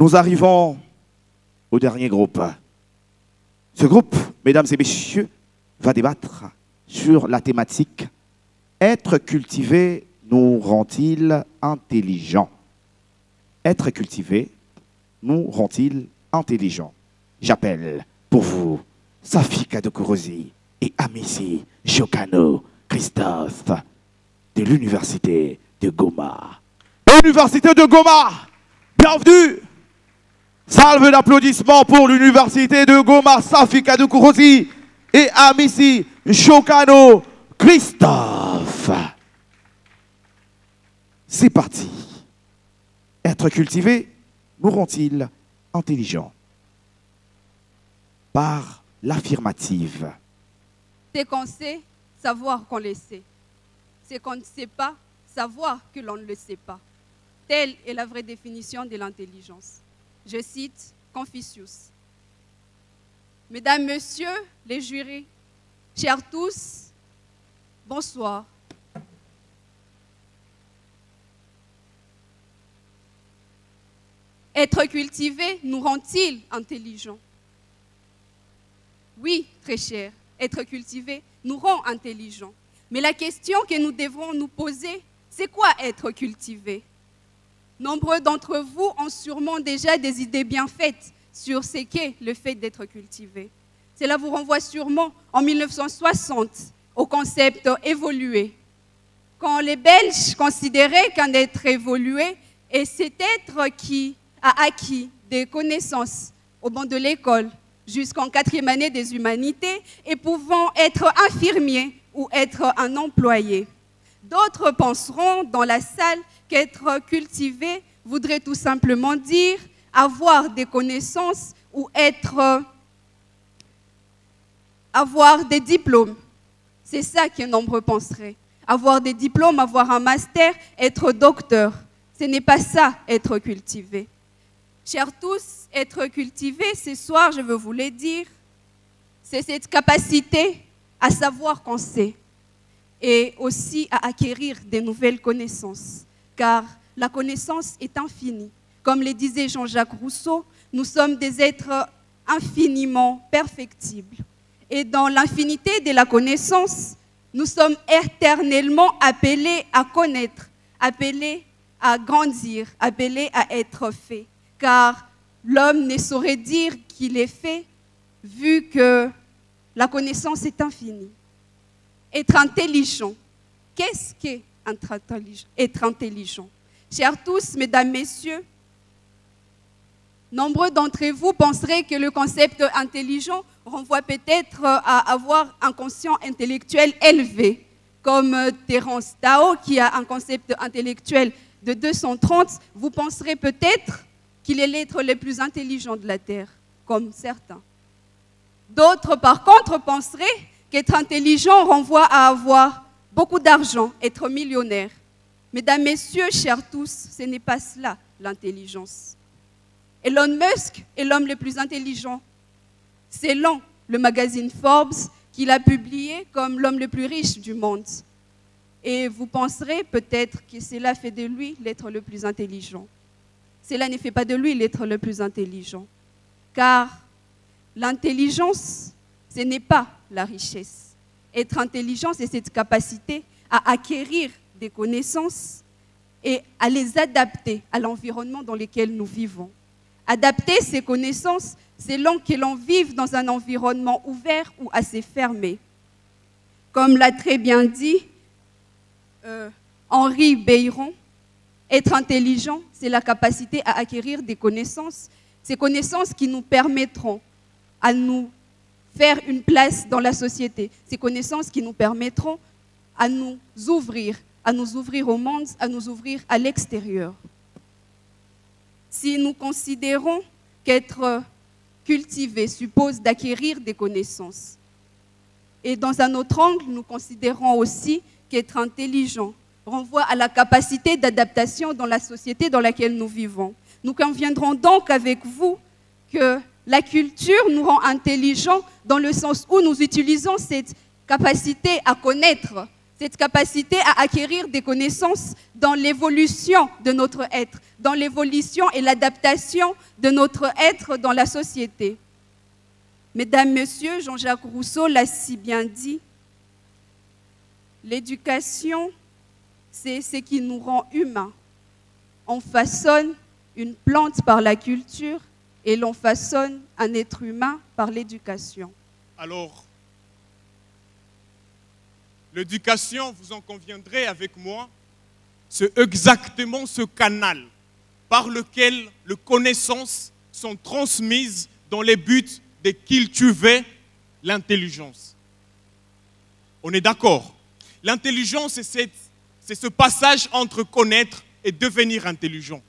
Nous arrivons au dernier groupe. Ce groupe, mesdames et messieurs, va débattre sur la thématique « Être cultivé nous rend-il intelligents ?» Être cultivé nous rend-il intelligents? J'appelle pour vous Safika Dokorosi et Amici Jokano Christophe de l'Université de Goma. Université de Goma, bienvenue! Salve d'applaudissements pour l'Université de Goma, Safika Dokorosi et Amici Jokano Christophe. C'est parti. Être cultivé nous rend-il intelligents? Par l'affirmative. C'est qu'on sait, savoir qu'on le sait. C'est qu'on ne sait pas, savoir que l'on ne le sait pas. Telle est la vraie définition de l'intelligence. Je cite Confucius. Mesdames, Messieurs, les jurés, chers tous, bonsoir. Être cultivé nous rend-il intelligents? Oui, très cher, être cultivé nous rend intelligents. Mais la question que nous devrons nous poser, c'est quoi être cultivé? Nombreux d'entre vous ont sûrement déjà des idées bien faites sur ce qu'est le fait d'être cultivé. Cela vous renvoie sûrement en 1960 au concept évolué. Quand les Belges considéraient qu'un être évolué est cet être qui a acquis des connaissances au banc de l'école jusqu'en 4e année des humanités et pouvant être infirmier ou être un employé. D'autres penseront dans la salle qu'être cultivé voudrait tout simplement dire avoir des connaissances ou avoir des diplômes. C'est ça que nombreux penseraient. Avoir des diplômes, avoir un master, être docteur. Ce n'est pas ça, être cultivé. Chers tous, être cultivé, ce soir, je veux vous le dire, c'est cette capacité à savoir qu'on sait et aussi à acquérir des nouvelles connaissances, car la connaissance est infinie. Comme le disait Jean-Jacques Rousseau, nous sommes des êtres infiniment perfectibles. Et dans l'infinité de la connaissance, nous sommes éternellement appelés à connaître, appelés à grandir, appelés à être faits. Car l'homme ne saurait dire qu'il est fait, vu que la connaissance est infinie. Être intelligent. Qu'est-ce qu'être intelligent? Chers tous, mesdames, messieurs, nombreux d'entre vous penseraient que le concept intelligent renvoie peut-être à avoir un quotient intellectuel élevé, comme Terence Tao, qui a un concept intellectuel de 230. Vous penserez peut-être qu'il est l'être le plus intelligent de la Terre, comme certains. D'autres, par contre, penseraient qu'être intelligent renvoie à avoir beaucoup d'argent, être millionnaire. Mesdames, Messieurs, chers tous, ce n'est pas cela, l'intelligence. Elon Musk est l'homme le plus intelligent. Selon le magazine Forbes, qu'il a publié comme l'homme le plus riche du monde. Et vous penserez peut-être que cela fait de lui l'être le plus intelligent. Cela ne fait pas de lui l'être le plus intelligent. Car l'intelligence, ce n'est pas la richesse. Être intelligent, c'est cette capacité à acquérir des connaissances et à les adapter à l'environnement dans lequel nous vivons. Adapter ces connaissances selon que l'on vive dans un environnement ouvert ou assez fermé. Comme l'a très bien dit Henri Beyron, être intelligent, c'est la capacité à acquérir des connaissances, ces connaissances qui nous permettront à nous faire une place dans la société, ces connaissances qui nous permettront à nous ouvrir au monde, à nous ouvrir à l'extérieur. Si nous considérons qu'être cultivé suppose d'acquérir des connaissances, et dans un autre angle, nous considérons aussi qu'être intelligent renvoie à la capacité d'adaptation dans la société dans laquelle nous vivons. Nous conviendrons donc avec vous que la culture nous rend intelligents dans le sens où nous utilisons cette capacité à connaître, cette capacité à acquérir des connaissances dans l'évolution de notre être, dans l'évolution et l'adaptation de notre être dans la société. Mesdames, Messieurs, Jean-Jacques Rousseau l'a si bien dit, l'éducation, c'est ce qui nous rend humains. On façonne une plante par la culture et l'on façonne un être humain par l'éducation. Alors, l'éducation, vous en conviendrez avec moi, c'est exactement ce canal par lequel les connaissances sont transmises dans les buts de cultiver l'intelligence. On est d'accord? L'intelligence, c'est ce passage entre connaître et devenir intelligent.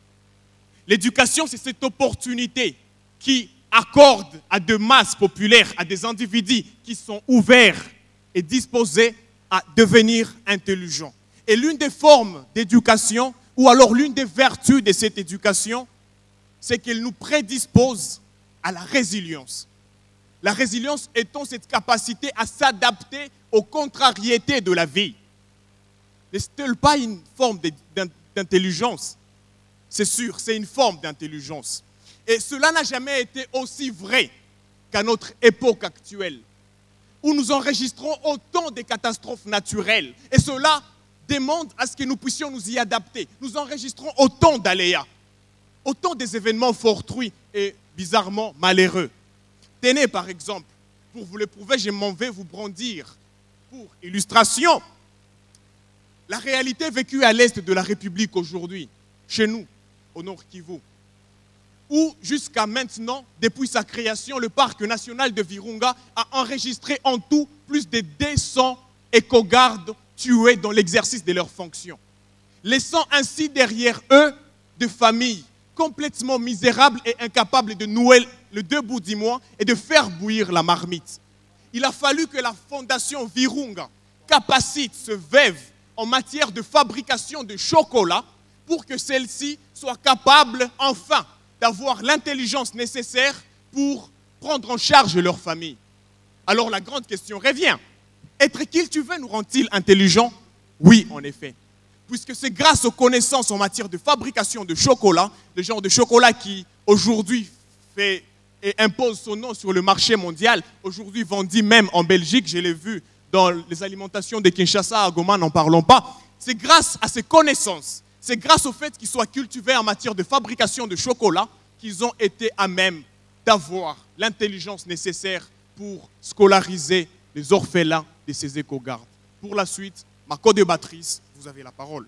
L'éducation, c'est cette opportunité qui accorde à des masses populaires, à des individus qui sont ouverts et disposés à devenir intelligents. Et l'une des formes d'éducation, ou alors l'une des vertus de cette éducation, c'est qu'elle nous prédispose à la résilience. La résilience étant cette capacité à s'adapter aux contrariétés de la vie. N'est-ce pas une forme d'intelligence? C'est sûr, c'est une forme d'intelligence. Et cela n'a jamais été aussi vrai qu'à notre époque actuelle, où nous enregistrons autant de catastrophes naturelles. Et cela demande à ce que nous puissions nous y adapter. Nous enregistrons autant d'aléas, autant des événements fortuits et bizarrement malheureux. Tenez par exemple, pour vous le prouver, je m'en vais vous brandir pour illustration la réalité vécue à l'est de la République aujourd'hui, chez nous, au Nord Kivu, où jusqu'à maintenant, depuis sa création, le parc national de Virunga a enregistré en tout plus de 200 éco-gardes tués dans l'exercice de leurs fonctions, laissant ainsi derrière eux des familles complètement misérables et incapables de nouer le deux bouts du mois et de faire bouillir la marmite. Il a fallu que la fondation Virunga capacite ce veuve en matière de fabrication de chocolat pour que celle-ci soit capable enfin d'avoir l'intelligence nécessaire pour prendre en charge leur famille. Alors la grande question revient. Être cultivé nous rend-il intelligents? Oui, en effet. Puisque c'est grâce aux connaissances en matière de fabrication de chocolat, le genre de chocolat qui aujourd'hui fait et impose son nom sur le marché mondial, aujourd'hui vendu même en Belgique, je l'ai vu dans les alimentations de Kinshasa, à Goma, n'en parlons pas. C'est grâce à ces connaissances, c'est grâce au fait qu'ils soient cultivés en matière de fabrication de chocolat qu'ils ont été à même d'avoir l'intelligence nécessaire pour scolariser les orphelins de ces éco-gardes. Pour la suite, ma co-débattrice, vous avez la parole.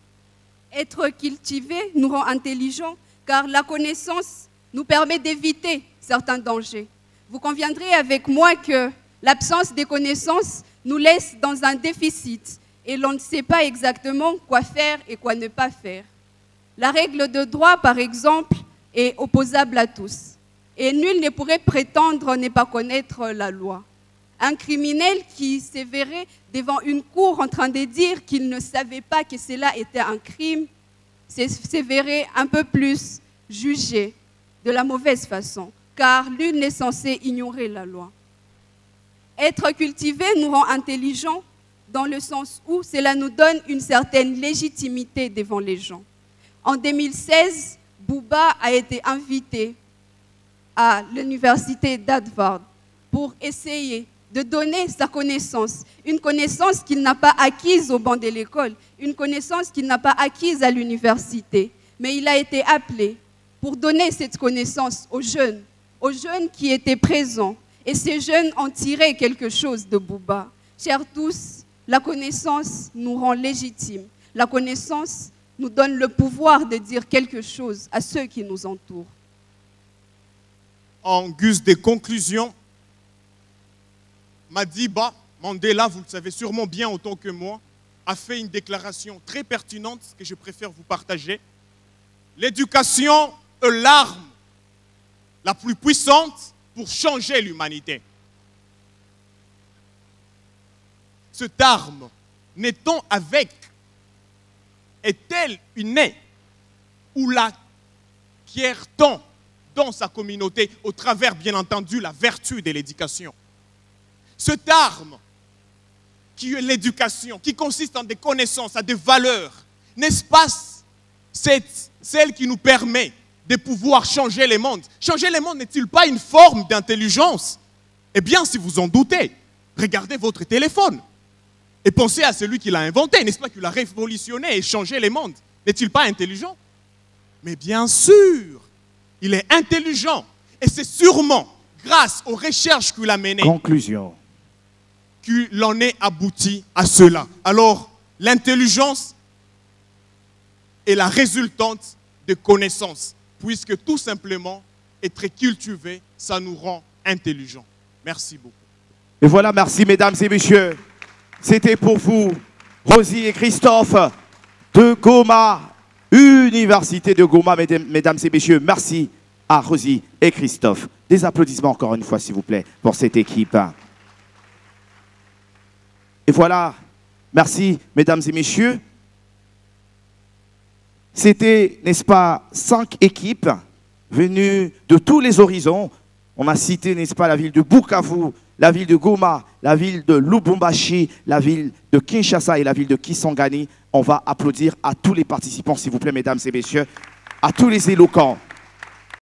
Être cultivé nous rend intelligents car la connaissance nous permet d'éviter certains dangers. Vous conviendrez avec moi que l'absence des connaissances nous laisse dans un déficit et l'on ne sait pas exactement quoi faire et quoi ne pas faire. La règle de droit, par exemple, est opposable à tous et nul ne pourrait prétendre ne pas connaître la loi. Un criminel qui se verrait devant une cour en train de dire qu'il ne savait pas que cela était un crime, se verrait un peu plus jugé de la mauvaise façon, car nul n'est censé ignorer la loi. Être cultivé nous rend intelligents dans le sens où cela nous donne une certaine légitimité devant les gens. En 2016, Bouba a été invité à l'université d'Harvard pour essayer de donner sa connaissance, une connaissance qu'il n'a pas acquise au banc de l'école, une connaissance qu'il n'a pas acquise à l'université. Mais il a été appelé pour donner cette connaissance aux jeunes qui étaient présents. Et ces jeunes ont tiré quelque chose de Bouba. Chers tous, la connaissance nous rend légitimes. La connaissance nous donne le pouvoir de dire quelque chose à ceux qui nous entourent. En guise de conclusion, Madiba Mandela, vous le savez sûrement bien autant que moi, a fait une déclaration très pertinente que je préfère vous partager. L'éducation est l'arme la plus puissante pour changer l'humanité. Cette arme, naît-on avec, est-elle une ou la quiert-on dans sa communauté au travers, bien entendu, la vertu de l'éducation? Cette arme qui est l'éducation, qui consiste en des connaissances, à des valeurs, n'est-ce pas celle qui nous permet de pouvoir changer les mondes? Changer les mondes n'est-il pas une forme d'intelligence? Eh bien, si vous en doutez, regardez votre téléphone et pensez à celui qui l'a inventé, n'est-ce pas, qui l'a révolutionné et changé les mondes. N'est-il pas intelligent? Mais bien sûr, il est intelligent. Et c'est sûrement grâce aux recherches qu'il a menées Conclusion. qu'il en est abouti à cela. Alors, l'intelligence est la résultante de connaissances, puisque tout simplement, être cultivé, ça nous rend intelligents. Merci beaucoup. Et voilà, merci mesdames et messieurs. C'était pour vous, Rosie et Christophe de Goma, Université de Goma, mesdames et messieurs. Merci à Rosie et Christophe. Des applaudissements encore une fois, s'il vous plaît, pour cette équipe. Et voilà, merci mesdames et messieurs. C'était, n'est-ce pas, 5 équipes venues de tous les horizons. On a cité, n'est-ce pas, la ville de Bukavu, la ville de Goma, la ville de Lubumbashi, la ville de Kinshasa et la ville de Kisangani. On va applaudir à tous les participants, s'il vous plaît, mesdames et messieurs, à tous les éloquents.